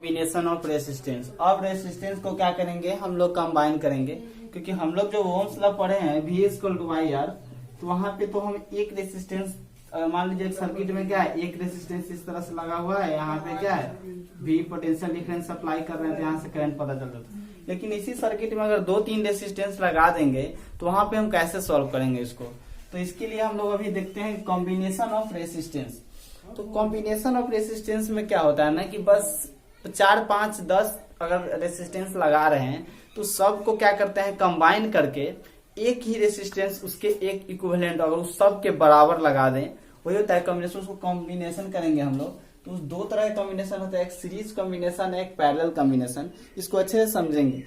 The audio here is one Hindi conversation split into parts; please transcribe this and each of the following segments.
Combination of resistance. अब रेसिस्टेंस को क्या करेंगे, हम लोग कंबाइन करेंगे, क्योंकि हम लोग जो ओम्स लॉ पढ़े हैं V equal to Y R, तो वहां पे तो हम एक रेसिस्टेंस, मान लीजिए सर्किट में क्या है, एक रेसिस्टेंस इस तरह से लगा हुआ है, यहाँ पे क्या है V पोटेंशियल डिफरेंस अप्लाई कर रहे हैं, तो यहाँ से करंट पता चल जाता है। लेकिन इसी सर्किट में अगर 2-3 रेसिस्टेंस लगा देंगे तो वहां पे हम कैसे सॉल्व करेंगे इसको, तो इसके लिए हम लोग अभी देखते हैं कॉम्बिनेशन ऑफ रेसिस्टेंस। तो कॉम्बिनेशन ऑफ रेसिस्टेंस में क्या होता है ना कि बस 4, 5, 10 अगर रेसिस्टेंस लगा रहे हैं तो सबको क्या करते हैं कंबाइन करके एक ही रेसिस्टेंस उसके एक इक्विवेलेंट अगर उस सब के बराबर लगा दें, वही होता है कॉम्बिनेशन। उसको कॉम्बिनेशन करेंगे हम लोग, तो उस 2 तरह का कॉम्बिनेशन होता है, एक सीरीज कॉम्बिनेशन, एक पैरेलल कॉम्बिनेशन। इसको अच्छे से समझेंगे।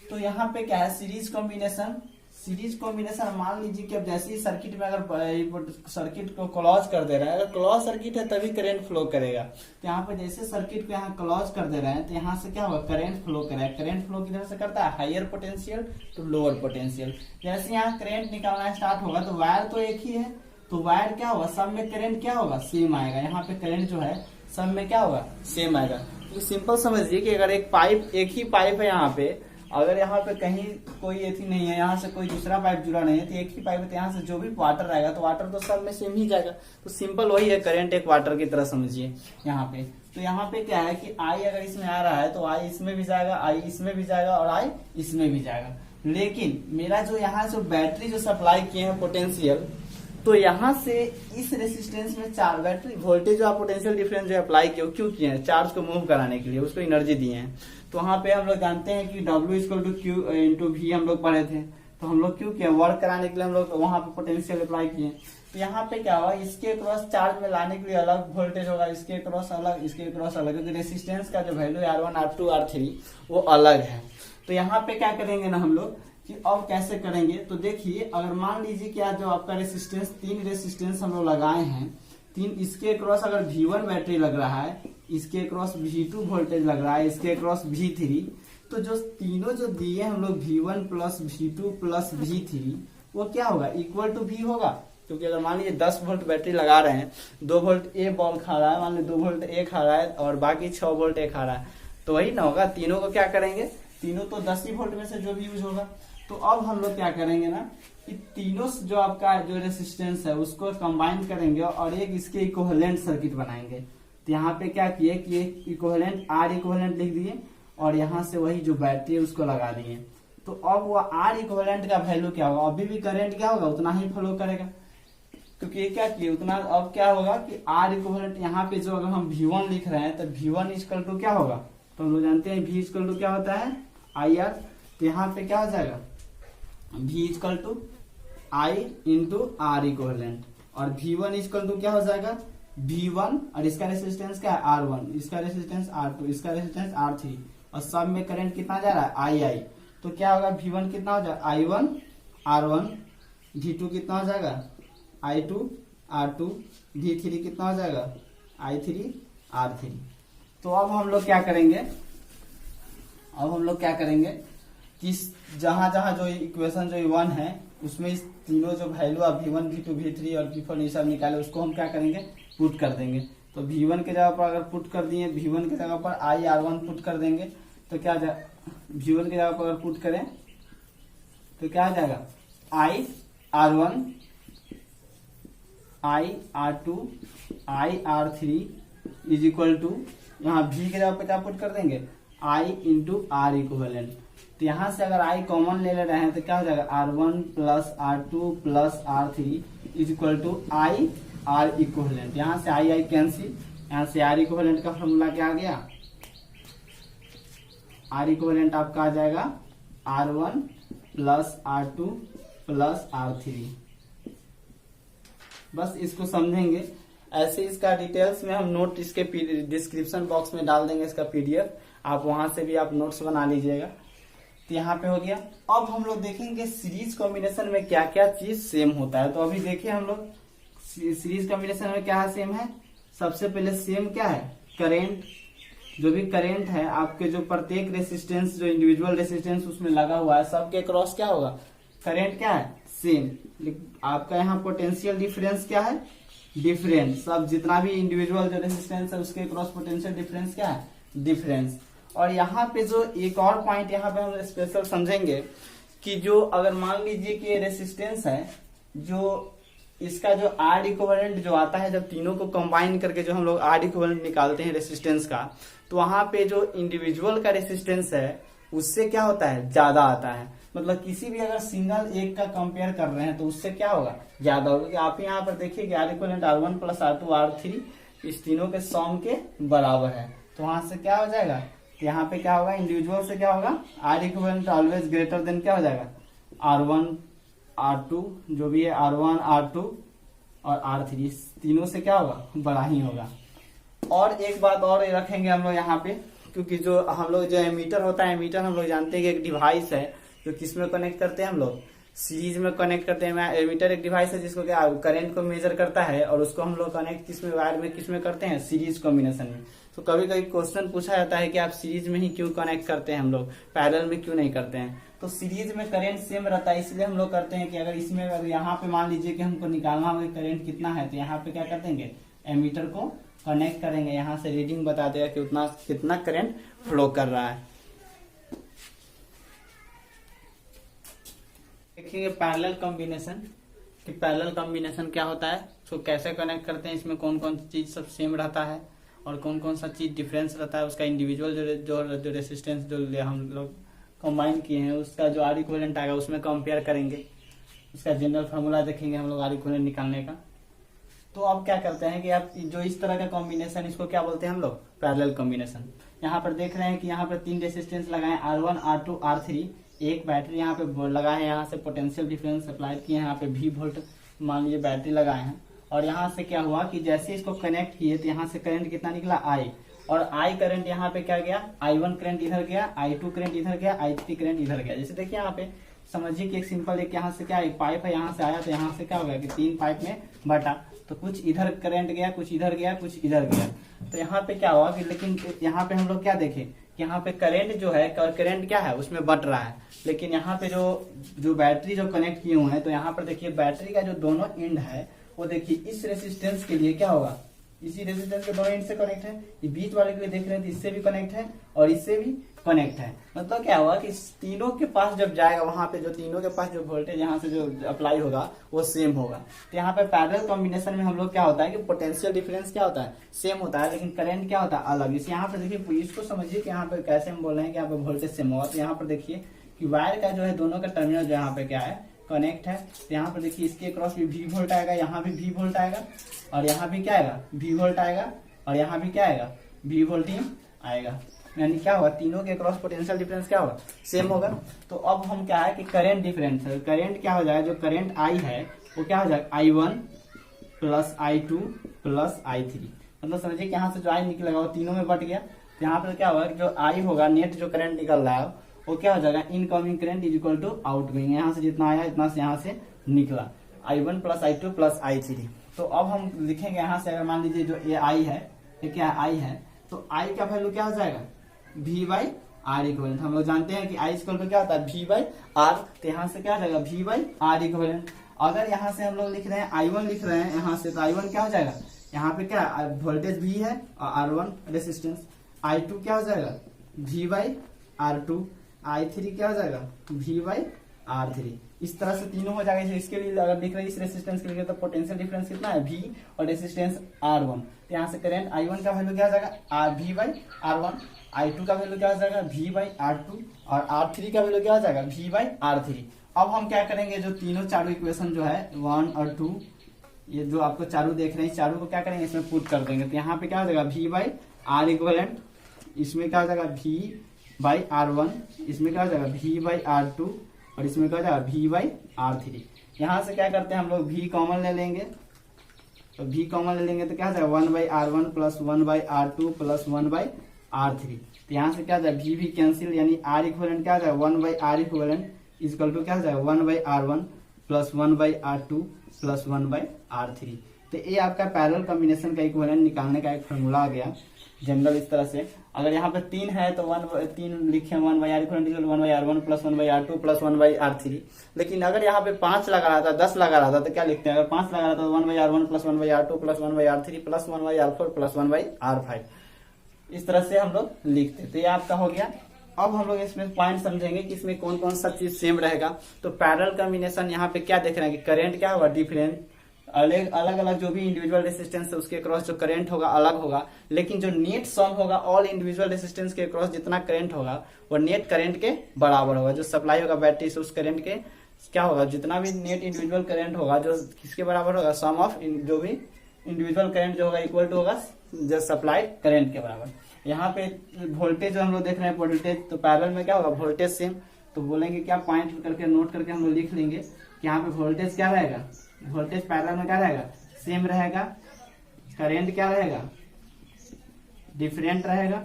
तो यहाँ पे क्या है सीरीज कॉम्बिनेशन। सीरीज कॉम्बिनेशन मान लीजिए कि अब जैसे ही सर्किट में अगर सर्किट को क्लोज कर दे रहे हैं, अगर क्लोज सर्किट है तभी करंट फ्लो करेगा। तो यहाँ पे जैसे सर्किट को यहाँ क्लोज कर दे रहे हैं तो यहाँ से क्या होगा, करंट फ्लो करेगा। करंट फ्लो किधर से करता है, higher potential to lower potential. जैसे यहाँ करंट निकालना स्टार्ट होगा तो वायर तो एक ही है, तो वायर क्या होगा, सब में करंट क्या होगा, सेम आएगा। यहाँ पे करंट जो है सब में क्या होगा, सेम आएगा। तो सिंपल समझिए कि अगर एक ही पाइप है यहाँ पे, अगर यहाँ पे कहीं कोई एथी नहीं है, यहाँ से कोई दूसरा पाइप जुड़ा नहीं है, तो एक ही पाइप है, तो यहाँ से जो भी वाटर आएगा तो वाटर तो सब में सेम ही जाएगा। तो सिंपल वही है, करंट एक वाटर की तरह समझिए यहाँ पे। तो यहाँ पे क्या है कि आई अगर इसमें आ रहा है तो आई इसमें भी जाएगा, आई इसमें भी जाएगा और आई इसमें भी जाएगा। लेकिन मेरा जो यहाँ से बैटरी जो सप्लाई किए हैं पोटेंशियल, तो यहाँ से इस रेसिस्टेंस में चार्ज बैटरी वोल्टेज जो आप पोटेंशियल डिफरेंस जो अप्लाई किए क्यों किए हैं, चार्ज को मूव कराने के लिए, उसको एनर्जी दिए हैं। तो वहां पे हम लोग जानते हैं कि W equal to Q into V हम लोग पढ़े थे, तो हम लोग क्यों किए, वर्क कराने के लिए हम लोग वहां पे पोटेंशियल अप्लाई किए। तो यहाँ पे क्या होगा, इसके क्रॉस चार्ज में लाने के लिए अलग वोल्टेज होगा, इसके क्रॉस अलग, इसके क्रॉस अलग, क्योंकि रेसिस्टेंस का जो वैल्यू R1, R2, R3 वो अलग है। तो यहाँ पे क्या करेंगे ना हम लोग कि अब कैसे करेंगे, तो देखिए अगर मान लीजिए कि आज जो आपका रेसिस्टेंस 3 रेसिस्टेंस हम लोग लगाए हैं, 3, इसके क्रॉस अगर V1 बैटरी लग रहा है, इसके क्रॉस V2 वोल्टेज लग रहा है, इसके क्रॉस V3, तो जो तीनों जो दिए हम लोग V1 plus V2 plus V3 वो क्या होगा, इक्वल टू V होगा। क्योंकि अगर मान लीजिए 10 वोल्ट बैटरी लगा रहे हैं, 2 वोल्ट ए बॉल खा रहा है, मान लीजिए 2 वोल्ट ए खा रहा है और बाकी 6 वोल्ट ए खा रहा है, तो वही ना होगा। तीनों को क्या करेंगे, तीनों तो 10 ही वोल्ट में से जो भी यूज होगा। तो अब हम लोग क्या करेंगे ना कि तीनों जो आपका जो रेसिस्टेंस है उसको कंबाइन करेंगे और एक इसके इक्विवेलेंट सर्किट बनाएंगे। तो यहाँ पे क्या किए कि एक इक्विवेलेंट R इक्विवेलेंट लिख दिए और यहाँ से वही जो बैटरी है उसको लगा दिए। तो अब वो R इक्विवेलेंट का वैल्यू क्या होगा, अभी भी करंट क्या होगा, उतना ही फ्लो करेगा, क्योंकि ये क्या किए उतना। अब क्या होगा कि R इक्विवेलेंट यहाँ पे जो अगर हम V1 लिख रहे हैं तो V1 इक्वल टू क्या होगा, तो हम लोग जानते हैं V इक्वल टू क्या होता है, IR। तो यहाँ पे क्या हो जाएगा, V equal to I into R equivalent, और V1 इक्वल टू क्या हो जाएगा, V1 और इसका रेसिस्टेंस क्या है R1, इसका रेसिस्टेंस R2, इसका रेसिस्टेंस R3, और सब में करंट कितना जा रहा है II। तो क्या होगा, V1 कितना हो जाएगा I1 R1, V2 कितना हो जाएगा I2 R2, V3 कितना हो जाएगा I3 R3। तो अब हम लोग क्या करेंगे, कि जहां जहां जो इक्वेशन जो 1 है उसमें इस तीनों जो वैल्यू आप V1, V2, V3 और V4 ये सब निकाले उसको हम क्या करेंगे, पुट कर देंगे। तो V1 के जगह पर अगर पुट कर दिए, V1 के जगह पर I R1 पुट कर देंगे, तो क्या V1 के जगह पर अगर पुट करें तो क्या आ जाएगा, I R1, I R2, I R3 is equal to, यहाँ V के जगह पर क्या पुट कर देंगे, I इंटू R इक्विवेलेंट। तो यहाँ से अगर I कॉमन ले रहे हैं तो क्या हो जाएगा, R1 plus R2 plus R3 is equal to I R equivalent. यहाँ से I कैंसिल, यहाँ से R इक्विवेलेंट का फॉर्मूला क्या आ गया, R इक्विवेलेंट आपका आ जाएगा R1 plus R2 plus R3। बस इसको समझेंगे ऐसे। इसका डिटेल्स में हम नोट इसके डिस्क्रिप्शन बॉक्स में डाल देंगे, इसका PDF, आप वहां से भी आप नोट्स बना लीजिएगा। तो यहाँ पे हो गया। अब हम लोग देखेंगे सीरीज कॉम्बिनेशन में क्या क्या चीज सेम होता है। तो अभी देखिए हम लोग सीरीज कॉम्बिनेशन में क्या सेम है, सबसे पहले सेम क्या है, करेंट। जो भी करेंट है आपके जो प्रत्येक रेसिस्टेंस जो इंडिविजुअल रेसिस्टेंस उसमें लगा हुआ है सबके क्रॉस क्या होगा, करेंट क्या है, सेम। आपका यहाँ पोटेंशियल डिफरेंस क्या है, डिफरेंट। सब जितना भी इंडिविजुअल जो रेसिस्टेंस है उसके क्रॉस पोटेंशियल डिफरेंस क्या है, डिफरेंस। और यहाँ पे जो एक और पॉइंट यहाँ पे हम स्पेशल समझेंगे कि जो अगर मान लीजिए कि रेसिस्टेंस है, जो इसका जो आर इक्विवेलेंट जो आता है, जब तीनों को कंबाइन करके जो हम लोग आर इक्विवेलेंट निकालते हैं रेसिस्टेंस का, तो वहां पे जो इंडिविजुअल का रेसिस्टेंस है उससे क्या होता है, ज्यादा आता है। मतलब किसी भी अगर सिंगल एक का कंपेयर कर रहे हैं तो उससे क्या होगा, ज्यादा होगा। क्योंकि आप यहाँ पर देखिए कि are equivalent R1 + R2 R3 इस तीनों के सम के बराबर है, तो वहां से क्या हो जाएगा, यहाँ पे क्या होगा, इंडिविजुअल से क्या होगा, R equivalent always greater than क्या हो जाएगा, R1 R2 जो भी है, R1 R2 और R3 तीनों से क्या होगा, बड़ा ही होगा। और एक बात और रखेंगे हम लोग यहाँ पे, क्योंकि जो हम लोग जो एमीटर होता है, एमीटर हम लोग जानते हैं कि एक डिवाइस है जो किसमें कनेक्ट करते हैं, हम लोग सीरीज में कनेक्ट करते हैं। एमीटर एक डिवाइस है जिसको क्या करंट को मेजर करता है, और उसको हम लोग कनेक्ट किसमें, वायर में किसमें करते हैं, सीरीज कॉम्बिनेशन में। तो कभी कभी क्वेश्चन पूछा जाता है कि आप सीरीज में ही क्यों कनेक्ट करते हैं, हम लोग पैरेलल में क्यों नहीं करते हैं। तो सीरीज में करंट सेम रहता है, इसलिए हम लोग करते हैं कि अगर इसमें अगर यहाँ पे मान लीजिए कि हमको निकालना होगा करंट कितना है, तो यहाँ पे क्या कर देंगे, एमीटर को कनेक्ट करेंगे, यहाँ से रीडिंग बता देगा कि उतना कितना करंट फ्लो कर रहा है। देखेंगे पैरेलल कॉम्बिनेशन, कि पैरेलल कॉम्बिनेशन क्या होता है, उसको कैसे कनेक्ट करते हैं, इसमें कौन कौन चीज सब सेम रहता है और कौन कौन सा चीज डिफरेंस रहता है, उसका इंडिविजुअल जो रेसिस्टेंस जो हम लोग कंबाइन किए हैं उसका जो आर इक्विवेलेंट आएगा उसमें कंपेयर करेंगे, उसका जनरल फार्मूला देखेंगे हम लोग आर इक्विवेलेंट निकालने का। तो अब क्या करते हैं कि आप जो इस तरह का कॉम्बिनेशन, इसको क्या बोलते हैं हम लोग, पैरेलल कॉम्बिनेशन। यहाँ पर देख रहे हैं कि यहाँ पर 3 रेसिस्टेंस लगाए, R1 R2 R3, एक बैटरी यहाँ पे लगाए, यहाँ से पोटेंशियल डिफरेंस अप्लाई किए हैं, यहाँ पे V वोल्ट मान लीजिए बैटरी लगाए हैं। और यहाँ से क्या हुआ कि जैसे इसको कनेक्ट किए तो यहाँ से करंट कितना निकला, I, और I करंट यहाँ पे क्या गया, I1 करंट इधर गया, I2 करंट इधर गया, I3 करंट इधर गया। जैसे देखिए यहाँ पे समझिए कि एक सिंपल एक यहाँ से क्या है, पाइप है, यहाँ से आया तो यहाँ से क्या हो गया कि 3 पाइप में बटा, तो कुछ इधर करंट गया, कुछ इधर गया, कुछ इधर गया। तो यहाँ पे क्या हुआ कि, लेकिन यहाँ पे हम लोग क्या देखें कि यहाँ पे करंट जो है, करंट क्या है उसमें बट रहा है, लेकिन यहाँ पे जो बैटरी जो कनेक्ट किए हुए हैं, तो यहाँ पर देखिए बैटरी का जो दोनों एंड है वो देखिए इस रेसिस्टेंस के लिए क्या होगा, इसी रेजिस्टेंस के दोनों एंड से कनेक्ट है। ये बीच वाले के लिए देख रहे हैं तो इससे भी कनेक्ट है और इससे भी कनेक्ट है। मतलब क्या हुआ कि तीनों के पास जब जाएगा वहां पे जो तीनों के पास जो वोल्टेज यहाँ से जो अप्लाई होगा वो सेम होगा। तो यहाँ पे पैरेलल कॉम्बिनेशन में हम लोग क्या होता है कि पोटेंशियल डिफरेंस क्या होता है, सेम होता है, लेकिन करंट क्या होता है अलग। इस यहाँ पे देखिए, इसको समझिए कि यहाँ पे कैसे हम बोल रहे हैं कि यहाँ पे वोल्टेज सेम होगा। तो यहाँ पर देखिए कि वायर का जो है दोनों का टर्मिनल जो यहाँ पे क्या है कनेक्ट है। तो यहाँ पर देखिए इसके क्रॉस भी V वोल्ट आएगा, यहाँ भी V वोल्ट आएगा और यहाँ भी क्या आएगा V वोल्ट आएगा और यहाँ भी क्या आएगा V वोल्ट ही आएगा। यानी क्या होगा, तीनों के क्रॉस पोटेंशियल डिफरेंस क्या होगा, सेम होगा। तो अब हम क्या है कि करंट डिफरेंस है, करंट क्या हो जाएगा, जो करंट I है वो क्या हो जाएगा I1 plus I2 plus I3। मतलब समझिए कि यहाँ से जो I निकलेगा वो तीनों में बट गया। तो यहाँ पर क्या होगा जो I होगा नेट जो करंट निकल रहा है वो क्या हो जाएगा, incoming current is equal to outgoing, यहाँ से जितना आया इतना से यहाँ से निकला, I1 plus I2 plus I3। तो अब हम लिखेंगे यहाँ से, अगर मान लीजिए जो ये I है ये क्या है I है, तो I का वैल्यू क्या हो जाएगा V बाई आर इक्वलेंट। हम लोग जानते हैं कि I इक्वल टू क्या होता है V बाई आर। तो यहाँ से क्या हो जाएगा V बाई आर इक्वलेंट। अगर यहाँ से हम लोग लिख रहे हैं I1 लिख रहे हैं यहाँ से, तो I1 क्या हो जाएगा, यहाँ पे क्या वोल्टेज V है और R1 रेसिस्टेंस, I2 क्या हो जाएगा V बाई R2, I3 क्या हो जाएगा V बाई R3। इस तरह से तीनों हो जाएगा। इसके लिए अगर लिख रहे हैं इस रेसिस्टेंस के लिए तो पोटेंशियल डिफरेंस कितना है V और रेसिस्टेंस R1। तो यहाँ से करंट I1 का वैल्यू क्या हो जाएगा V बाई R1, I2 का वैल्यू क्या हो जाएगा V बाई R2 और R3 का वैल्यू क्या हो जाएगा V बाई R3। अब हम क्या करेंगे, जो तीनों चारों इक्वेशन जो है 1 और 2 ये जो आपको चारों देख रहे हैं, चारों को क्या करेंगे इसमें पुट कर देंगे। तो यहाँ पे क्या हो जाएगा V बाई आर इक्वलेंट, इसमें क्या हो जाएगा V बाई R1, इसमें क्या हो जाएगा V बाई R2 और इसमें क्या हो जाएगा V बाई R3। यहाँ से क्या करते हैं हम लोग V कॉमन ले लेंगे, तो V कॉमन ले लेंगे तो क्या हो जाएगा 1 by R1 plus 1 by R2 plus 1 by R3। तो यहाँ से क्या हो जाएगा V कैंसिल, यानी R इक्वलेंट क्या हो जाएगा 1 by R equivalent equal to क्या हो जाएगा 1 by R1 plus 1 by R2 plus 1 by R3। तो ये आपका पैरेलल कॉम्बिनेशन का इक्विवेलेंट निकालने का एक फॉर्मूला आ गया जनरल इस तरह से। अगर यहाँ पे 3 है तो 3 लिखे 1 by R equal 1 by R1 plus 1 by R2 plus 1 by R3। लेकिन अगर यहाँ पे 5 लगा रहा था 10 लगा रहा था तो क्या लिखते हैं, अगर 5 लगा रहा था तो 1 by R1 plus 1 by R2 plus 1 by R3 plus 1 by R4 plus 1 by R5। इस तरह से हम लोग लिखते। तो ये आपका हो गया। अब हम लोग इसमें पॉइंट समझेंगे कि इसमें कौन कौन सा चीज सेम रहेगा। तो पैरेलल कॉम्बिनेशन यहाँ पे क्या देख रहे हैं कि करंट क्या होगा, डिफरेंट, अलग अलग जो भी इंडिविजुअल रेसिस्टेंस है उसके क्रॉस जो करंट होगा अलग होगा, लेकिन जो नेट सम होगा ऑल इंडिविजुअल रेसिस्टेंस के क्रॉस जितना करंट होगा वो नेट करंट के बराबर होगा। जो सप्लाई होगा बैटरी से उस करंट के क्या होगा, जितना भी नेट इंडिविजुअल करंट होगा जो किसके बराबर होगा, सम ऑफ जो भी इंडिविजुअल करंट जो होगा इक्वल टू होगा जो सप्लाइड करंट के बराबर। यहाँ पे वोल्टेज जो हम लोग देख रहे हैं वोल्टेज, तो पैरेलल में क्या होगा वोल्टेज सेम। तो बोलेंगे क्या, पॉइंट करके नोट करके हम लोग लिख लेंगे कि यहाँ पे वोल्टेज क्या रहेगा, वोल्टेज पैरेलल में क्या रहेगा, सेम रहेगा। करंट क्या रहेगा, डिफरेंट रहेगा।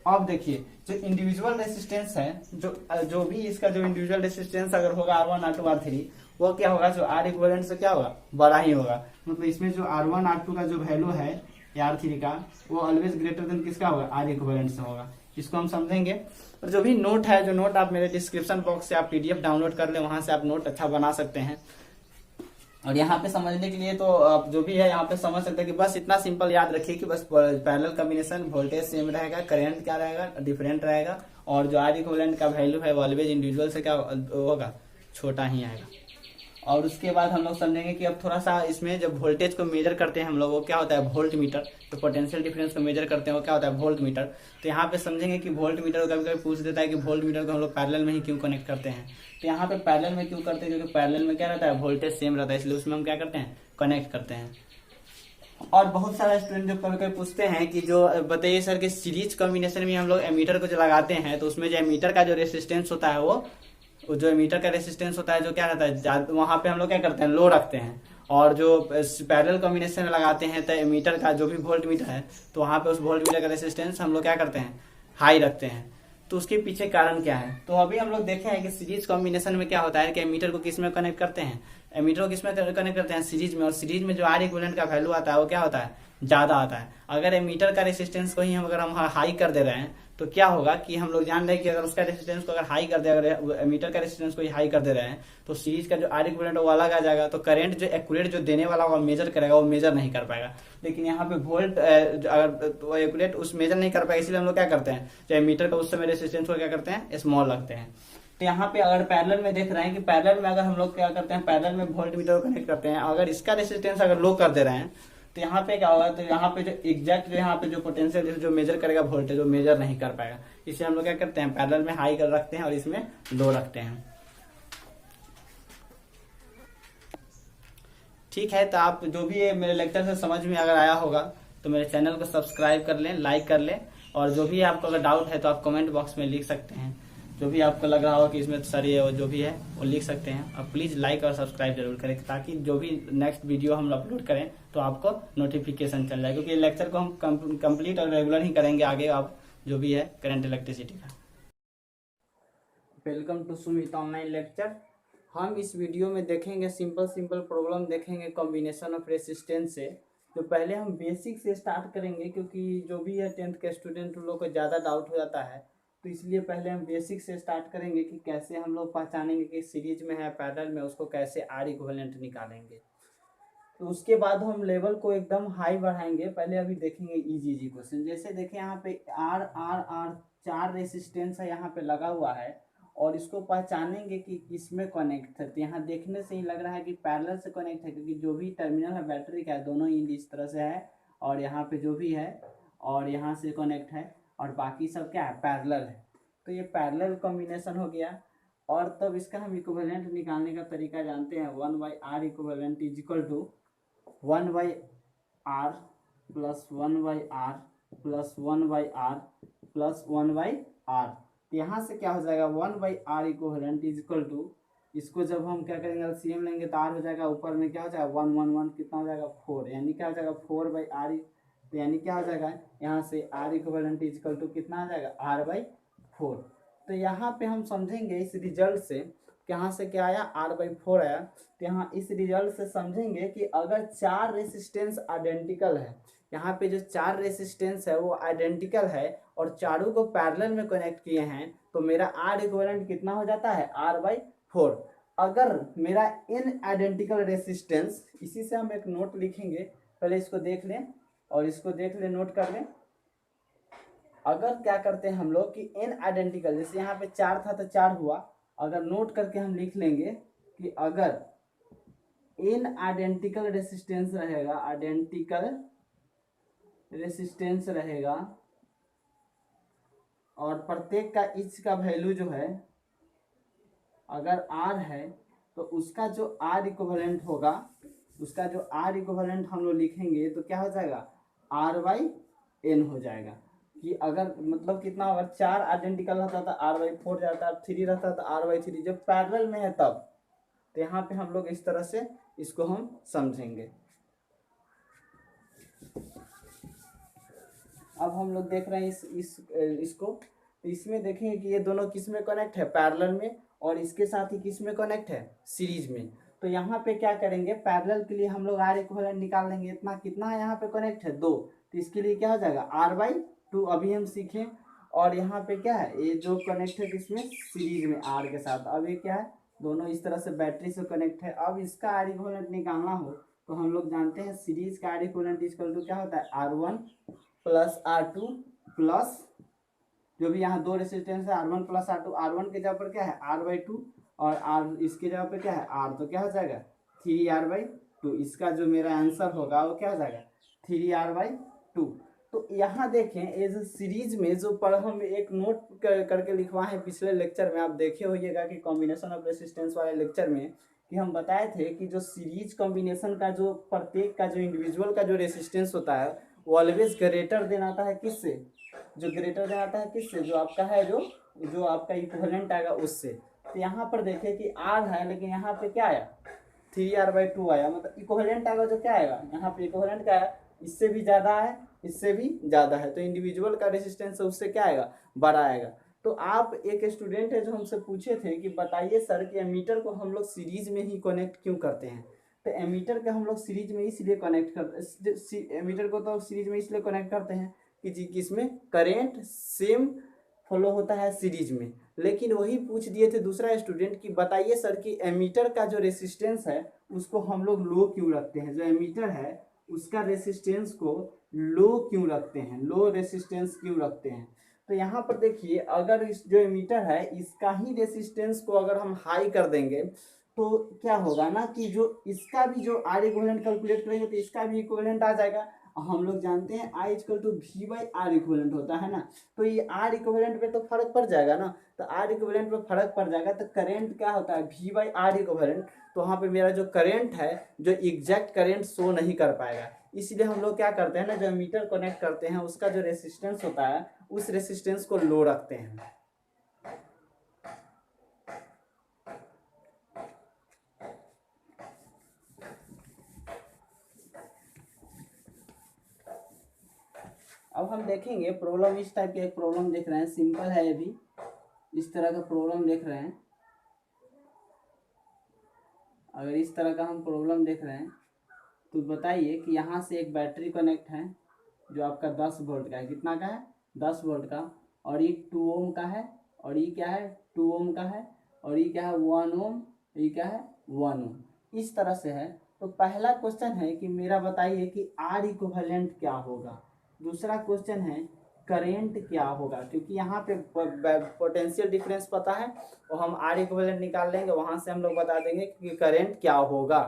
अब देखिए जो इंडिविजुअल रेसिस्टेंस है, जो भी इसका जो इंडिविजुअल रेसिस्टेंस अगर होगा R1 R2 R3, वो क्या होगा, जो R इक्विवेलेंट से क्या होगा, बड़ा ही होगा। मतलब इसमें जो R1 R2 का जो वैल्यू है R3 का, वो ऑलवेज ग्रेटर देन किसका होगा, R इक्विवेलेंट से होगा। इसको हम समझेंगे। और जो भी नोट है, जो नोट आप मेरे डिस्क्रिप्शन बॉक्स से आप PDF डाउनलोड कर ले, वहां से आप नोट अच्छा बना सकते हैं। और यहाँ पे समझने के लिए तो आप जो भी है यहाँ पे समझ सकते हैं कि बस इतना सिंपल याद रखिए कि बस पैरेलल कॉम्बिनेशन वोल्टेज सेम रहेगा, करंट क्या रहेगा, डिफरेंट रहेगा, और जो R इक्विवेलेंट का वैल्यू है वो ऑलवेज इंडिविजुअल से क्या होगा, छोटा ही आएगा। और उसके बाद हम लोग समझेंगे कि अब थोड़ा सा इसमें जब वोल्टेज को मेजर करते हैं हम लोग, वो क्या होता है वोल्ट मीटर। तो पोटेंशियल डिफरेंस को मेजर करते हैं वो क्या होता है वोल्ट मीटर। तो यहाँ पे समझेंगे कि वोल्ट मीटर को कभी कभी पूछ देता है कि वोल्ट मीटर को हम लोग पैरेलल में ही क्यों कनेक्ट करते हैं। तो यहाँ पे पैरेलल में क्यों करते हैं, क्योंकि पैरेलल में क्या रहता है वोल्टेज सेम रहता है, इसलिए उसमें हम क्या करते हैं, कनेक्ट करते हैं। और बहुत सारे स्टूडेंट जो कभी कभी पूछते हैं कि जो बताइए सर कि सीरीज कॉम्बिनेशन में हम लोग एमीटर को जो लगाते हैं, तो उसमें जो एमीटर का जो रेसिस्टेंस होता है वो जो एमीटर का रेसिस्टेंस होता है जो क्या रहता है, वहां पे हम लोग क्या करते हैं, लो रखते हैं। और जो पैरेलल कॉम्बिनेशन में लगाते हैं तो एमीटर का जो भी वोल्ट मीटर है, तो वहां पे उस वोल्ट मीटर का रेसिस्टेंस हम लोग क्या करते हैं, हाई रखते हैं। तो उसके पीछे कारण क्या है, तो अभी हम लोग देखे हैं कि सीरीज कॉम्बिनेशन में क्या होता है कि एमीटर को किस में कनेक्ट करते हैं, एमीटर को किस में कनेक्ट करते हैं, सीरीज में। और सीरीज में जो R इक्विवेलेंट का वैल्यू आता है वो क्या होता है, ज्यादा आता है। अगर एमीटर का रेसिस्टेंस को ही हम हाई कर दे रहे हैं तो क्या होगा कि हम लोग जान रहे हैं कि अगर उसका रेसिस्टेंस को अगर हाई कर दे, अगर एमीटर का रेसिस्टेंस को हाई कर दे रहे हैं, तो सीरीज का जो R इक्विवेलेंट वो अलग आ जाएगा। तो करंट जो एक्यूरेट जो देने वाला होगा मेजर करेगा, वो मेजर नहीं कर पाएगा। लेकिन यहाँ पे वोल्ट अगर एक्यूरेट उस मेजर नहीं कर पाएगा, इसलिए हम लोग क्या करते हैं, जो एमीटर का उस समय रेसिस्टेंस को क्या करते हैं, स्मॉल रखते हैं। तो यहाँ पे अगर पैरेलल में देख रहे हैं कि पैरेलल में अगर हम लोग क्या करते हैं, पैरेलल में वोल्ट मीटर को कनेक्ट करते हैं, अगर इसका रेसिस्टेंस अगर लो कर दे रहे हैं तो यहाँ पे क्या होगा, तो यहाँ पे जो एग्जैक्ट जो यहाँ पे जो पोटेंशियल जो मेजर करेगा वोल्टेज, वो मेजर नहीं कर पाएगा। इसे हम लोग क्या करते हैं, पैरेलल में हाई कर रखते हैं और इसमें लो रखते हैं। ठीक है, तो आप जो भी मेरे लेक्चर से समझ में अगर आया होगा तो मेरे चैनल को सब्सक्राइब कर लें, लाइक कर लें, और जो भी आपको अगर डाउट है तो आप कमेंट बॉक्स में लिख सकते हैं। जो भी आपको लग रहा हो कि इसमें सर ये जो भी है वो लिख सकते हैं। अब प्लीज लाइक और सब्सक्राइब जरूर करें, ताकि जो भी नेक्स्ट वीडियो हम अपलोड करें तो आपको नोटिफिकेशन चल जाए, क्योंकि लेक्चर को हम कंप्लीट और रेगुलर ही करेंगे आगे, आप जो भी है करंट इलेक्ट्रिसिटी का। Welcome to Sumit online lecture. हम इस वीडियो में देखेंगे सिंपल प्रॉब्लम देखेंगे कॉम्बिनेशन ऑफ रेसिस्टेंस से। तो पहले हम बेसिक से स्टार्ट करेंगे, क्योंकि जो भी है 10th के स्टूडेंट लोग को ज़्यादा डाउट हो जाता है, तो इसलिए पहले हम बेसिक से स्टार्ट करेंगे कि कैसे हम लोग पहचानेंगे कि सीरीज में है पैरेलल में, उसको कैसे R इक्विवेलेंट निकालेंगे। तो उसके बाद हम लेवल को एकदम हाई बढ़ाएंगे। पहले अभी देखेंगे इजी क्वेश्चन। जैसे देखें यहाँ पे R R R 4 रेसिस्टेंस है यहाँ पे लगा हुआ है, और इसको पहचानेंगे कि किसमें कनेक्ट है। तो यहाँ देखने से ही लग रहा है कि पैरेलल से कनेक्ट है, क्योंकि जो भी टर्मिनल है बैटरी का दोनों ही इस तरह से है, और यहाँ पे जो भी है और यहाँ से कनेक्ट है, और बाकी सब क्या है, पैरेलल है। तो ये पैरेलल कॉम्बिनेशन हो गया। और तब इसका हम इक्विवेलेंट निकालने का तरीका जानते हैं। 1/R equivalent is equal to 1/R plus 1/R plus 1/R plus 1/R। तो यहाँ से क्या हो जाएगा, 1/R equivalent is equal to, इसको जब हम क्या करेंगे LCM लेंगे तो R हो जाएगा, ऊपर में क्या हो जाएगा 1 1 1, कितना हो जाएगा 4, यानी क्या हो जाएगा 4/R। तो यानी क्या हो जाएगा, यहाँ से R equivalent is equal to कितना आ जाएगा, R/4। तो यहाँ पे हम समझेंगे इस रिजल्ट से, यहाँ से क्या आया, R/4 आया। तो यहाँ इस रिजल्ट से समझेंगे कि अगर 4 रेसिस्टेंस आइडेंटिकल है, यहाँ पे जो 4 रेसिस्टेंस है वो आइडेंटिकल है और चारों को पैरेलल में कनेक्ट किए हैं, तो मेरा R इक्विवेलेंट कितना हो जाता है, R/4। अगर मेरा इन आइडेंटिकल रेसिस्टेंस, इसी से हम एक नोट लिखेंगे, पहले इसको देख लें और इसको देख लें, नोट कर लें। अगर क्या करते हैं हम लोग कि n आइडेंटिकल, जैसे यहाँ पे 4 था तो 4 हुआ, अगर नोट करके हम लिख लेंगे कि अगर n आइडेंटिकल रेसिस्टेंस रहेगा, आइडेंटिकल रेसिस्टेंस रहेगा और प्रत्येक का ईच का वैल्यू जो है अगर R है, तो उसका जो R इक्विवेलेंट होगा, उसका जो R इक्विवेलेंट हम लोग लिखेंगे तो क्या हो जाएगा, R/N हो जाएगा। कि अगर मतलब कितना होगा, 4 आइडेंटिकल रहता था R/4 जाता, 3 रहता था R/3, जब पैरेलल में है तब। तो यहाँ पे हम लोग इस तरह से इसको हम समझेंगे। अब हम लोग देख रहे हैं इसको, इसमें देखेंगे कि ये दोनों किस में कनेक्ट है, पैरेलल में, और इसके साथ ही किस में कनेक्ट है, सीरीज में। तो यहाँ पे क्या करेंगे, पैरेलल के लिए हम लोग R इक्विवेलेंट निकाल लेंगे। इतना कितना है यहाँ पे कनेक्ट है, 2, तो इसके लिए क्या हो जाएगा R/2, अभी हम सीखें। और यहाँ पे क्या है, ये जो कनेक्ट है किसमें, सीरीज में R के साथ। अब ये क्या है, दोनों इस तरह से बैटरी से कनेक्ट है। अब इसका R इक्विवेलेंट निकालना हो तो हम लोग जानते हैं सीरीज का R इक्विवेलेंट इक्वल टू क्या होता है, R1 प्लस R2 प्लस जो भी यहाँ दो रेसिस्टेंस है R1 प्लस R2, R1 के जगह पर क्या है R/2 और R इसके जगह पर क्या है R, तो क्या हो जाएगा 3R/2। इसका जो मेरा आंसर होगा वो क्या हो जाएगा 3R/2। तो यहाँ देखें, ये जो सीरीज में जो पर हम एक नोट करके लिखवाए हैं पिछले लेक्चर में, आप देखे होइएगा कि कॉम्बिनेशन ऑफ रेसिस्टेंस वाले लेक्चर में कि हम बताए थे कि जो सीरीज कॉम्बिनेशन का जो प्रत्येक का जो इंडिविजुअल का जो रेसिस्टेंस होता है वो ऑलवेज ग्रेटर देन आता है किससे, जो ग्रेटर देन आता है किससे, जो आपका है जो आपका इक्विवेलेंट आएगा उससे। तो यहाँ पर देखिए कि R है, लेकिन यहाँ पे क्या आया 3R/2 आया, मतलब इक्विवेलेंट आएगा जो क्या आएगा, यहाँ पे इक्विवेलेंट क्या है, इससे भी ज़्यादा है, इससे भी ज़्यादा है, तो इंडिविजुअल का रेसिस्टेंस उससे क्या आएगा, बड़ा आएगा। तो आप एक स्टूडेंट है जो हमसे पूछे थे कि बताइए सर कि एमीटर को हम लोग सीरीज में ही कनेक्ट क्यों करते हैं। तो एमीटर का हम लोग सीरीज में इसलिए कनेक्ट करते, एमीटर को तो सीरीज में इसलिए कनेक्ट करते हैं कि जी किसमें करेंट सेम फ्लो होता है सीरीज में। लेकिन वही पूछ दिए थे दूसरा स्टूडेंट कि बताइए सर कि एमीटर का जो रेसिस्टेंस है उसको हम लोग लो क्यों रखते हैं, जो एमीटर है उसका रेसिस्टेंस को लो क्यों रखते हैं, लो रेसिस्टेंस क्यों रखते हैं। तो यहाँ पर देखिए, अगर इस जो एमीटर है इसका ही रेसिस्टेंस को अगर हम हाई कर देंगे तो क्या होगा ना कि जो इसका भी जो R इक्विवेलेंट कैलकुलेट करेंगे तो इसका भी इक्विवेलेंट आ जाएगा। हम लोग जानते हैं I equal to V/R equivalent होता है ना, तो ये R इक्विवेलेंट पे तो फर्क पड़ जाएगा ना, तो R इक्विवेलेंट पे फर्क पड़ जाएगा तो करेंट क्या होता है V/R इक्विवेलेंट। तो वहाँ पे मेरा जो करेंट है जो एग्जैक्ट करेंट शो नहीं कर पाएगा, इसलिए हम लोग क्या करते हैं ना, जो मीटर कनेक्ट करते हैं उसका जो रेसिस्टेंस होता है उस रेसिस्टेंस को लो रखते हैं। अब हम देखेंगे प्रॉब्लम, इस टाइप के एक प्रॉब्लम देख रहे हैं, सिंपल है ये भी, इस तरह का प्रॉब्लम देख रहे हैं। अगर इस तरह का हम प्रॉब्लम देख रहे हैं तो बताइए कि यहाँ से एक बैटरी कनेक्ट है जो आपका 10 वोल्ट का है, कितना का है 10 वोल्ट का, और ये 2 ओम का है, और ये क्या है 2 ओम का है, और ये क्या है 1 ओम, ये क्या है 1 ओम, इस तरह से है। तो पहला क्वेश्चन है कि मेरा बताइए कि R इक्विवेलेंट क्या होगा। दूसरा क्वेश्चन है करेंट क्या होगा, क्योंकि यहाँ पे पोटेंशियल डिफरेंस पता है और हम R इक्विवेलेंट निकाल लेंगे, वहां से हम लोग बता देंगे कि करेंट क्या होगा।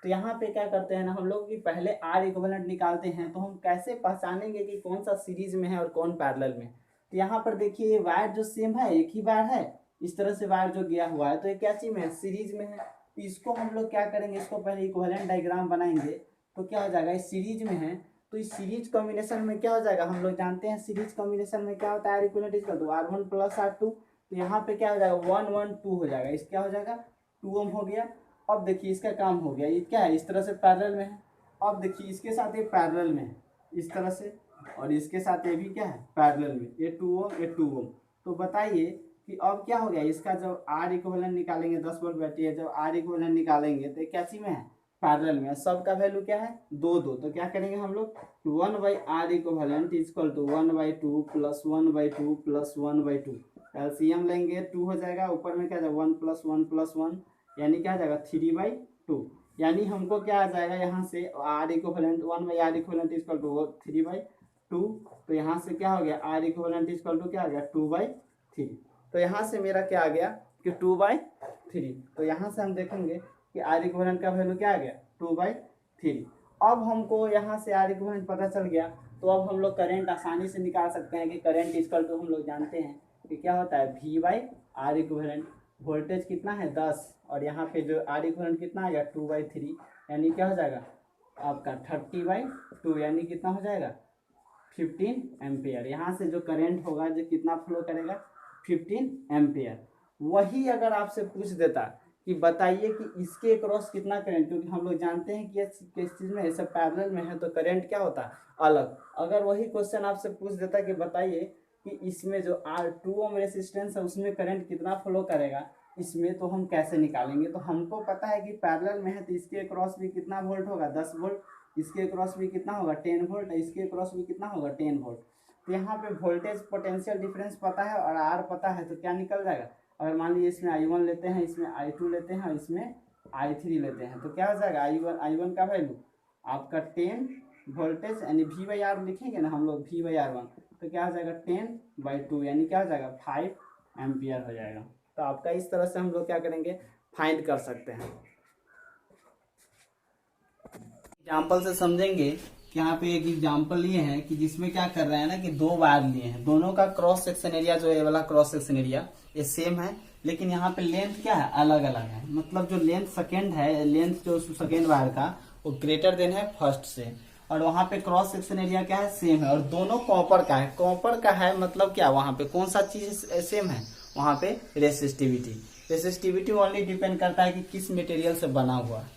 तो यहाँ पे क्या करते हैं ना हम लोग कि पहले R इक्विवेलेंट निकालते हैं, तो हम कैसे पहचानेंगे कि कौन सा सीरीज में है और कौन पैरेलल में। तो यहाँ पर देखिए वायर जो सेम है, एक ही वायर है, इस तरह से वायर जो गया हुआ है तो ये क्या चीज में है, सीरीज में है। तो इसको हम लोग क्या करेंगे, इसको पहले इक्विवेलेंट डायग्राम बनाएंगे तो क्या हो जाएगा, इस सीरीज में है तो इस सीरीज कॉम्बिनेशन में क्या हो जाएगा, हम लोग जानते हैं सीरीज कॉम्बिनेशन में क्या होता है R equivalent equal to R1 plus R2। तो यहाँ पे क्या हो जाएगा 1 1 2 हो जाएगा, इस क्या हो जाएगा 2 ओम हो गया। अब देखिए इसका काम हो गया, ये क्या है इस तरह से पैरेलल में है। अब देखिए इसके साथ ये पैरेलल में है इस तरह से, और इसके साथ ये भी क्या है पैरेलल में, ये 2 ओम ये 2 ओम। तो बताइए कि अब क्या हो गया, इसका जब R इक्विवेलेंट निकालेंगे 10 वोल्ट बैटरी है, जब R इक्विवेलेंट निकालेंगे तो क्या चीज में है पैरेलल में, सबका वैल्यू क्या है 2 2। तो क्या करेंगे हम लोग 1/R equivalent equal to 1/2 plus 1/2 plus 1/2, LCM लेंगे 2 हो जाएगा, ऊपर में क्या जाएगा 1 प्लस 1 प्लस 1, यानी क्या आ जाएगा 3/2। यानी हमको क्या आ जाएगा यहाँ से R equivalent 1/R equivalent equal to 3/2 2, तो यहाँ से क्या हो गया R इक्विवेलेंट इक्वल टू क्या आ गया 2/3। तो यहाँ से मेरा क्या आ गया कि 2/3। तो यहाँ से हम देखेंगे कि R इक्विवेलेंट का वैल्यू क्या आ गया 2/3। अब हमको यहाँ से R इक्विवेलेंट पता चल गया, तो अब हम लोग करंट आसानी से निकाल सकते हैं कि करंट इक्वल टू हम लोग जानते हैं कि क्या होता है V/R इक्विवेलेंट। वोल्टेज कितना है 10 और यहाँ पे जो R इक्विवेलेंट कितना आ गया 2/3, यानी क्या हो जाएगा आपका 30/2, यानी कितना हो जाएगा 15 एम्पियर। यहाँ से जो करंट होगा जो कितना फ्लो करेगा 15 एम्पियर। वही अगर आपसे पूछ देता कि बताइए कि इसके क्रॉस कितना करंट, क्योंकि हम लोग जानते हैं कि ये किस चीज़ में ऐसा पैरेलल में है तो करंट क्या होता है अलग। अगर वही क्वेश्चन आपसे पूछ देता कि बताइए कि इसमें जो R2 ओम रेसिस्टेंस है उसमें करंट कितना फ्लो करेगा, इसमें तो हम कैसे निकालेंगे। तो हमको पता है कि पैरेलल में है तो इसके क्रॉस भी कितना वोल्ट होगा 10 वोल्ट, इसके क्रॉस भी कितना होगा 10 वोल्ट, इसके क्रॉस भी कितना होगा 10 वोल्ट। तो यहाँ पे वोल्टेज पोटेंशियल डिफरेंस पता है और R पता है, तो क्या निकल जाएगा। अगर मान लीजिए इसमें I1 लेते हैं, इसमें I2 लेते हैं और इसमें I3 लेते हैं, तो क्या हो जाएगा I1 का वैल्यू आपका 10 वोल्टेज यानी V/R लिखेंगे ना हम लोग V/R1, तो क्या हो जाएगा 10/2, यानी क्या हो जाएगा 5 एम्पियर हो जाएगा। तो आपका इस तरह से हम लोग क्या करेंगे फाइंड कर सकते हैं। एग्जाम्पल से समझेंगे कि यहाँ पे एक एग्जाम्पल लिए हैं कि जिसमें क्या कर रहे हैं ना कि 2 वायर लिए हैं, दोनों का क्रॉस सेक्शन एरिया जो ये वाला क्रॉस सेक्शन एरिया ये सेम है, लेकिन यहाँ पे लेंथ क्या है अलग अलग है। मतलब जो लेंथ सेकेंड है, लेंथ जो सेकेंड वायर का वो ग्रेटर देन है फर्स्ट से, और वहाँ पे क्रॉस सेक्शन एरिया क्या है सेम है, और दोनों कॉपर का है। कॉपर का है मतलब क्या, वहाँ पे कौन सा चीज सेम है, वहाँ पे रेसिस्टिविटी। रेसिस्टिविटी ओनली डिपेंड करता है कि किस मटेरियल से बना हुआ है।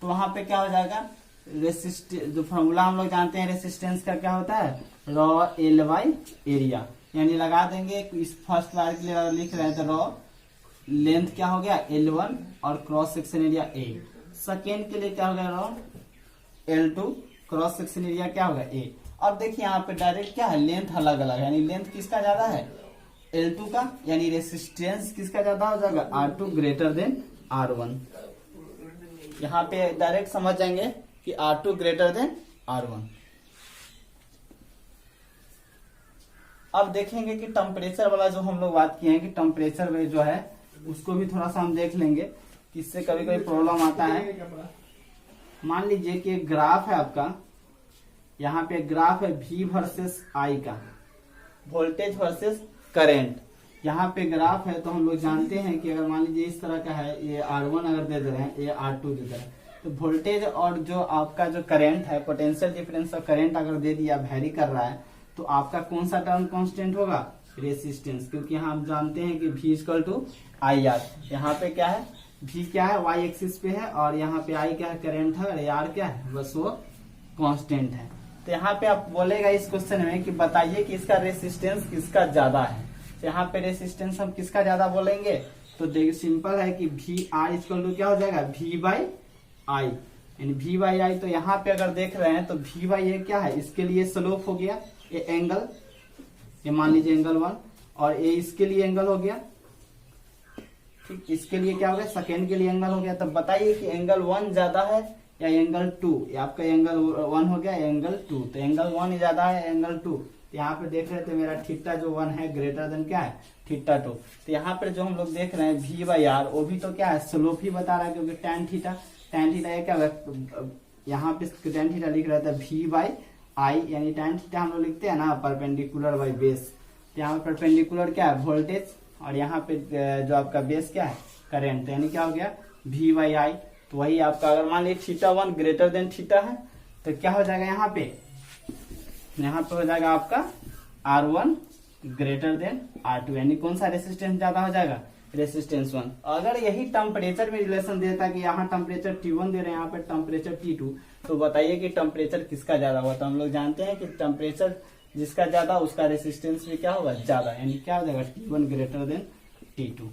तो वहाँ पे क्या हो जाएगा जो फॉर्मूला हम लोग जानते हैं रेसिस्टेंस का क्या होता है रॉ L/एरिया, यानी लगा देंगे। इस फर्स्ट वायर के लिए लिख रहे हैं तो रॉ लेंथ क्या हो गया L1 और cross section area A। Second के लिए क्या हो गया raw L2, cross section area क्या होगा A। अब देखिए यहाँ पे डायरेक्ट क्या है लेंथ अलग अलग है, यानी लेंथ किसका ज्यादा है L2 का, यानी रेसिस्टेंस किसका ज्यादा हो जाएगा R2 ग्रेटर देन R1। यहाँ पे डायरेक्ट समझ जाएंगे कि R2 ग्रेटर देन R1। अब देखेंगे कि टेम्परेचर वाला जो हम लोग बात किए हैं कि टेम्परेचर में जो है उसको भी थोड़ा सा हम देख लेंगे कि इससे कभी कभी प्रॉब्लम आता है। मान लीजिए कि एक ग्राफ है आपका, यहाँ पे ग्राफ है V वर्सेस I का, वोल्टेज वर्सेस करंट। यहाँ पे ग्राफ है तो हम लोग जानते हैं कि अगर मान लीजिए इस तरह का है, ये R1 अगर दे रहे हैं, ये R2 दे रहे हैं, तो वोल्टेज और जो आपका जो करंट है पोटेंशियल डिफरेंस ऑफ करंट अगर दे दिया वैरी कर रहा है, तो आपका कौन सा टर्म कांस्टेंट होगा रेसिस्टेंस, क्योंकि हम जानते हैं कि V इक्वल टू IR। यहाँ पे क्या है V क्या है Y एक्सिस पे है, और यहाँ पे I क्या है करंट है, और R क्या है बस वो कांस्टेंट है। तो यहाँ पे आप बोलेगा इस क्वेश्चन में कि बताइए कि इसका रेसिस्टेंस किसका ज्यादा है। तो यहाँ पे रेसिस्टेंस हम किसका ज्यादा बोलेंगे, तो देखिए सिंपल है कि VR इक्वल टू क्या हो जाएगा V/I, यानी V/I। तो यहाँ पे अगर देख रहे हैं तो V/A क्या है, इसके लिए स्लोप हो गया, ये एंगल, ये मान लीजिए एंगल 1, और ये इसके लिए एंगल हो गया, ठीक, इसके लिए क्या हो गया सेकेंड के लिए एंगल हो गया। तब बताइए कि एंगल 1 ज्यादा है या एंगल 2, या आपका एंगल 1 हो गया एंगल 2, तो एंगल 1 ज्यादा है एंगल 2। तो यहाँ पे देख रहे थे मेरा थीटा जो 1 है ग्रेटर देन क्या है थीटा 2। तो यहाँ पे जो हम लोग देख रहे हैं V/R वो भी तो क्या है स्लोप ही बता रहा है, क्योंकि tan थीटा ये क्या होगा, यहाँ पे tan थीटा लिख रहा था V/I, यानी tan थीटा हम लोग लिखते हैं ना परपेंडिकुलर बाई बेस। यहाँ पे परपेंडिकुलर क्या है वोल्टेज, और यहाँ पे जो आपका बेस क्या है करंट, यानी क्या हो गया V/I। तो वही आपका अगर मान लीजिए थीटा 1 ग्रेटर देन थीटा है तो क्या हो जाएगा यहाँ पे हो जाएगा आपका R1 ग्रेटर देन R2, यानी कौन सा रेसिस्टेंस ज्यादा हो जाएगा रेसिस्टेंस 1। अगर यही टेम्परेचर में रिलेशन देता कि यहाँ टेम्परेचर T1 दे रहे हैं, यहाँ पे टेम्परेचर T2, तो बताइए कि टेम्परेचर किसका ज्यादा हुआ। तो हम लोग जानते हैं कि टेम्परेचर जिसका ज्यादा उसका रेसिस्टेंस भी क्या होगा ज्यादा, यानी क्या हो जाएगा T1 ग्रेटर देन T2।